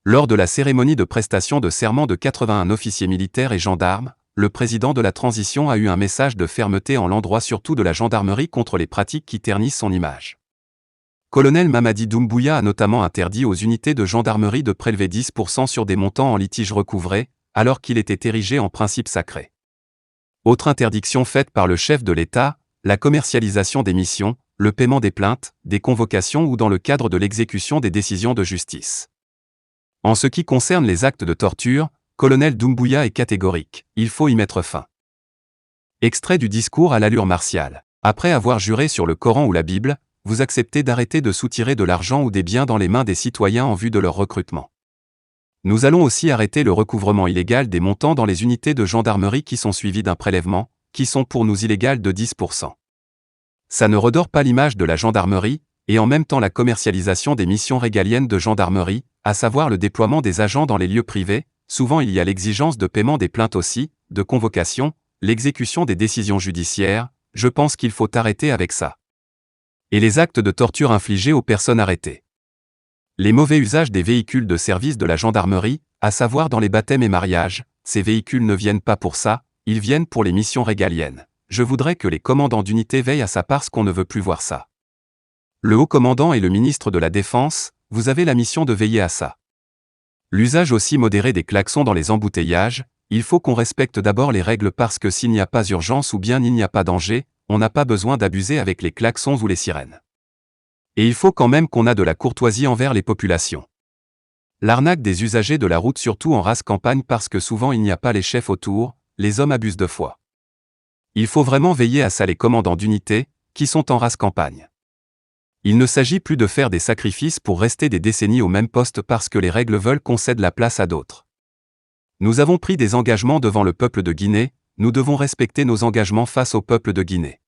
Lors de la cérémonie de prestation de serment de 81 officiers militaires et gendarmes, le président de la transition a eu un message de fermeté en l'endroit surtout de la gendarmerie contre les pratiques qui ternissent son image. Colonel Mamadi Doumbouya a notamment interdit aux unités de gendarmerie de prélever 10% sur des montants en litige recouvrés, alors qu'il était érigé en principe sacré. Autre interdiction faite par le chef de l'État, la commercialisation des missions, le paiement des plaintes, des convocations ou dans le cadre de l'exécution des décisions de justice. En ce qui concerne les actes de torture, Colonel Doumbouya est catégorique, il faut y mettre fin. Extrait du discours à l'allure martiale. Après avoir juré sur le Coran ou la Bible, vous acceptez d'arrêter de soutirer de l'argent ou des biens dans les mains des citoyens en vue de leur recrutement. Nous allons aussi arrêter le recouvrement illégal des montants dans les unités de gendarmerie qui sont suivis d'un prélèvement, qui sont pour nous illégales de 10%. Ça ne redore pas l'image de la gendarmerie, et en même temps la commercialisation des missions régaliennes de gendarmerie, à savoir le déploiement des agents dans les lieux privés, souvent il y a l'exigence de paiement des plaintes aussi, de convocation, l'exécution des décisions judiciaires, je pense qu'il faut arrêter avec ça. Et les actes de torture infligés aux personnes arrêtées. Les mauvais usages des véhicules de service de la gendarmerie, à savoir dans les baptêmes et mariages, ces véhicules ne viennent pas pour ça, ils viennent pour les missions régaliennes. Je voudrais que les commandants d'unité veillent à ça parce qu'on ne veut plus voir ça. Le haut commandant et le ministre de la Défense, vous avez la mission de veiller à ça. L'usage aussi modéré des klaxons dans les embouteillages, il faut qu'on respecte d'abord les règles parce que s'il n'y a pas urgence ou bien il n'y a pas danger, on n'a pas besoin d'abuser avec les klaxons ou les sirènes. Et il faut quand même qu'on a de la courtoisie envers les populations. L'arnaque des usagers de la route surtout en race campagne parce que souvent il n'y a pas les chefs autour, les hommes abusent de foi. Il faut vraiment veiller à ça les commandants d'unité, qui sont en race campagne. Il ne s'agit plus de faire des sacrifices pour rester des décennies au même poste parce que les règles veulent qu'on cède la place à d'autres. Nous avons pris des engagements devant le peuple de Guinée, nous devons respecter nos engagements face au peuple de Guinée.